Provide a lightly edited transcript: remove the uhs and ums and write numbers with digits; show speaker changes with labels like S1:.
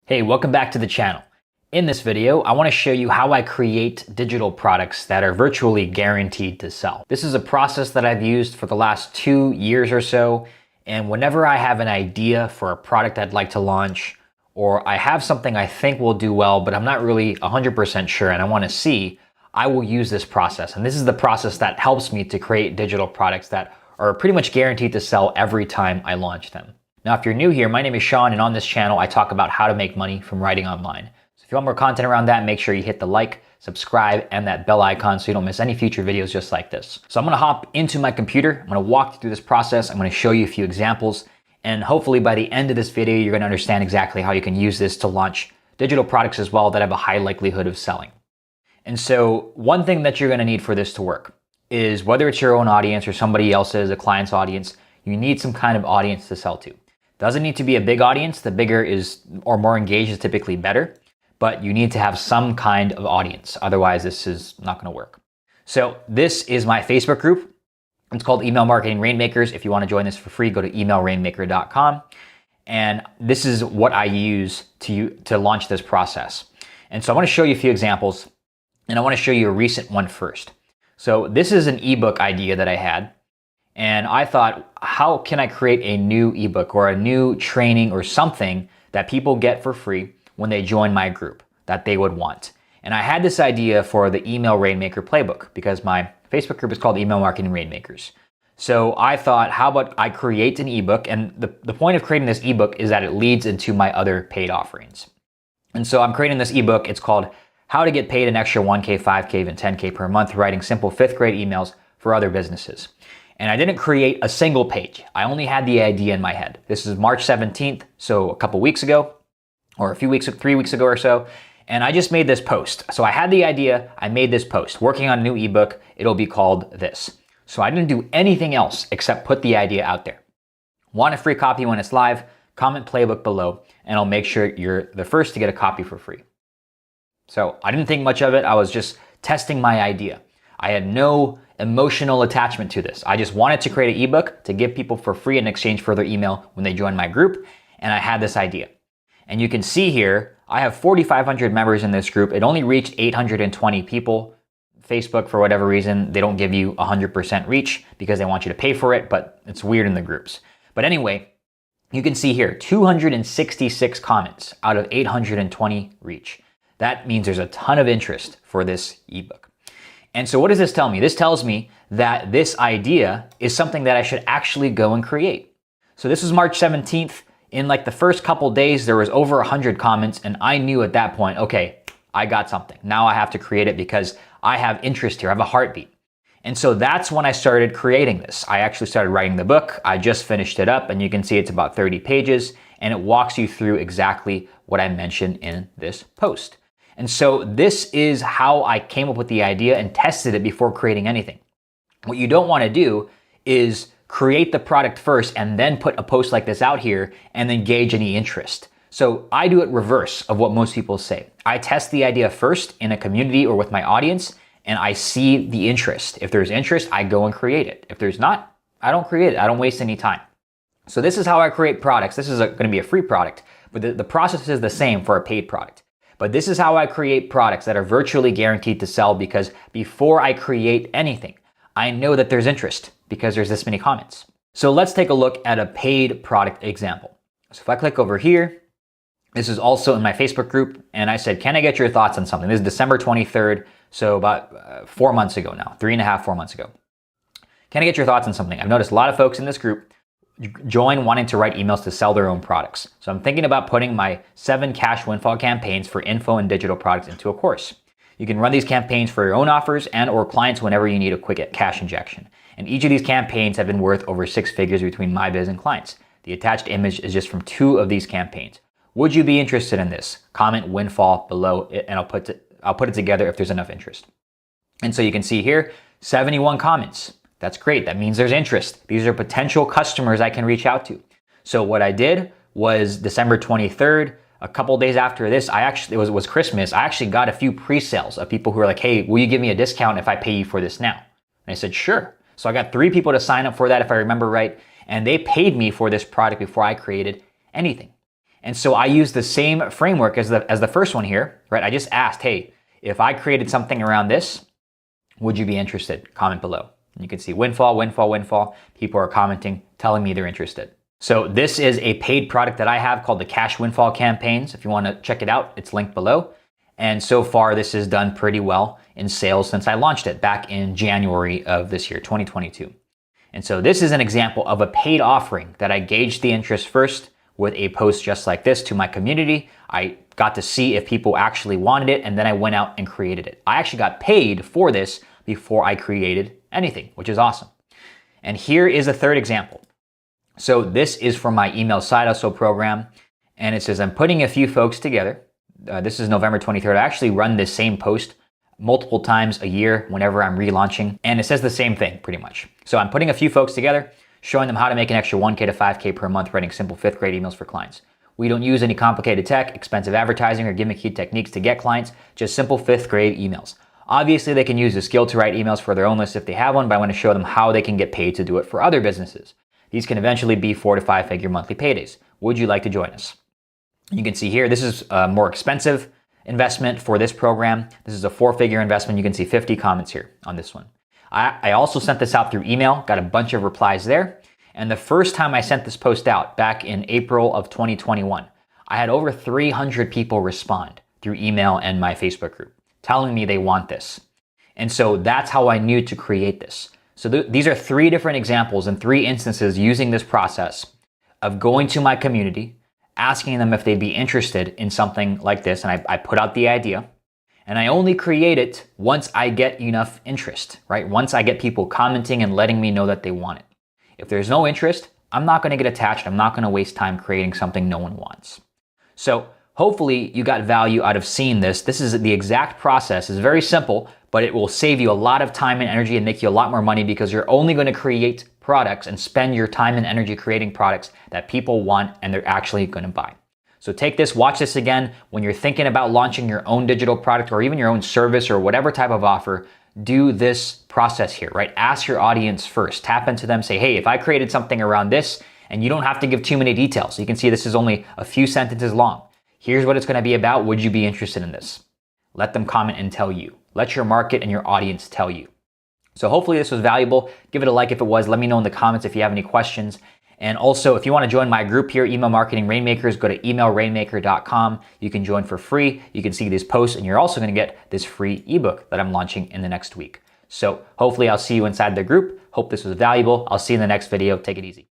S1: Hey, welcome back to the channel. In this video, I want to show you how I create digital products that are virtually guaranteed to sell. This is a process that I've used for the last 2 years or so, and whenever I have an idea for a product I'd like to launch, or I have something I think will do well, but I'm not really 100% sure and I want to see, I will use this process. And this is the process that helps me to create digital products that are pretty much guaranteed to sell every time I launch them. Now, if you're new here, my name is Sean, and on this channel, I talk about how to make money from writing online. So if you want more content around that, make sure you hit the like, subscribe, and that bell icon so you don't miss any future videos just like this. So I'm gonna hop into my computer, I'm gonna walk you through this process, I'm gonna show you a few examples, and hopefully by the end of this video, you're gonna understand exactly how you can use this to launch digital products as well that have a high likelihood of selling. And so one thing that you're gonna need for this to work is whether it's your own audience or somebody else's, a client's audience, you need some kind of audience to sell to. Doesn't need to be a big audience. The bigger is, or more engaged is typically better, but you need to have some kind of audience. Otherwise, this is not going to work. So this is my Facebook group. It's called Email Marketing Rainmakers. If you want to join this for free, go to emailrainmaker.com. And this is what I use to launch this process. And so I want to show you a few examples, and I want to show you a recent one first. So this is an ebook idea that I had. And I thought, how can I create a new ebook or a new training or something that people get for free when they join my group that they would want? And I had this idea for the Email Rainmaker playbook because my Facebook group is called Email Marketing Rainmakers. So I thought, how about I create an ebook? And the point of creating this ebook is that it leads into my other paid offerings. And so I'm creating this ebook. It's called How to Get Paid an Extra 1K, 5K, even 10K per month, writing simple 5th grade emails for other businesses. And I didn't create a single page. I only had the idea in my head. This is March 17th, so a couple weeks ago, or a few weeks, 3 weeks ago or so. And I just made this post. So I had the idea, I made this post, working on a new ebook. It'll be called this. So I didn't do anything else except put the idea out there. Want a free copy when it's live? Comment playbook below, and I'll make sure you're the first to get a copy for free. So I didn't think much of it. I was just testing my idea. I had no emotional attachment to this. I just wanted to create an ebook to give people for free in exchange for their email when they join my group, and I had this idea. And you can see here, I have 4,500 members in this group. It only reached 820 people. Facebook, for whatever reason, they don't give you 100% reach because they want you to pay for it, but it's weird in the groups. But anyway, you can see here, 266 comments out of 820 reach. That means there's a ton of interest for this ebook. And so what does this tell me? This tells me that this idea is something that I should actually go and create. So this is March 17th. In like the first couple days, there was over 100 comments, and I knew at that point, okay, I got something. Now I have to create it because I have interest here. I have a heartbeat. And so that's when I started creating this. I actually started writing the book. I just finished it up, and you can see it's about 30 pages, and it walks you through exactly what I mentioned in this post. And so this is how I came up with the idea and tested it before creating anything. What you don't want to do is create the product first and then put a post like this out here and then gauge any interest. So I do it reverse of what most people say. I test the idea first in a community or with my audience, and I see the interest. If there's interest, I go and create it. If there's not, I don't create it. I don't waste any time. So this is how I create products. This is going to be a free product, but the process is the same for a paid product. But this is how I create products that are virtually guaranteed to sell, because before I create anything, I know that there's interest because there's this many comments. So let's take a look at a paid product example. So if I click over here, this is also in my Facebook group, and I said, can I get your thoughts on something? This is December 23rd, so about 4 months ago now, 3.5, 4 months ago. Can I get your thoughts on something? I've noticed a lot of folks in this group join wanting to write emails to sell their own products. So I'm thinking about putting my 7 cash windfall campaigns for info and digital products into a course. You can run these campaigns for your own offers and or clients whenever you need a quick cash injection. And each of these campaigns have been worth over 6 figures between my biz and clients. The attached image is just from 2 of these campaigns. Would you be interested in this? Comment windfall below and I'll put it together if there's enough interest. And so you can see here, 71 comments. That's great. That means there's interest. These are potential customers I can reach out to. So what I did was December 23rd, a couple days after this, it was Christmas. I actually got a few pre-sales of people who were like, hey, will you give me a discount if I pay you for this now? And I said, sure. So I got 3 people to sign up for that, if I remember right. And they paid me for this product before I created anything. And so I used the same framework as the first one here, right? I just asked, hey, if I created something around this, would you be interested? Comment below. And you can see windfall, windfall, windfall. People are commenting, telling me they're interested. So this is a paid product that I have called the Cash Windfall Campaigns. If you want to check it out, it's linked below. And so far, this has done pretty well in sales since I launched it back in January of this year, 2022. And so this is an example of a paid offering that I gauged the interest first with a post just like this to my community. I got to see if people actually wanted it, and then I went out and created it. I actually got paid for this before I created anything, which is awesome. And here is a third example. So this is from my email side hustle program, and it says, I'm putting a few folks together. This is November 23rd. I actually run this same post multiple times a year whenever I'm relaunching, and it says the same thing pretty much. So I'm putting a few folks together, showing them how to make an extra 1K to 5K per month writing simple 5th grade emails for clients. We don't use any complicated tech, expensive advertising, or gimmicky techniques to get clients, just simple 5th grade emails. Obviously, they can use the skill to write emails for their own list if they have one, but I want to show them how they can get paid to do it for other businesses. These can eventually be 4 to 5 figure monthly paydays. Would you like to join us? You can see here, this is a more expensive investment for this program. This is a 4-figure investment. You can see 50 comments here on this one. I also sent this out through email, got a bunch of replies there. And the first time I sent this post out back in April of 2021, I had over 300 people respond through email and my Facebook group telling me they want this. And so that's how I knew to create this. So these are 3 different examples and 3 instances using this process of going to my community, asking them if they'd be interested in something like this. And I put out the idea, and I only create it once I get enough interest, right? Once I get people commenting and letting me know that they want it. If there's no interest, I'm not going to get attached. I'm not going to waste time creating something no one wants. So hopefully you got value out of seeing this. This is the exact process. It's very simple, but it will save you a lot of time and energy and make you a lot more money because you're only going to create products and spend your time and energy creating products that people want and they're actually going to buy. So take this, watch this again. When you're thinking about launching your own digital product or even your own service or whatever type of offer, do this process here, right? Ask your audience first. Tap into them, say, hey, if I created something around this, and you don't have to give too many details. You can see this is only a few sentences long. Here's what it's going to be about. Would you be interested in this? Let them comment and tell you. Let your market and your audience tell you. So hopefully this was valuable. Give it a like if it was. Let me know in the comments if you have any questions. And also, if you want to join my group here, Email Marketing Rainmakers, go to emailrainmaker.com. You can join for free. You can see these posts, and you're also going to get this free ebook that I'm launching in the next week. So hopefully I'll see you inside the group. Hope this was valuable. I'll see you in the next video. Take it easy.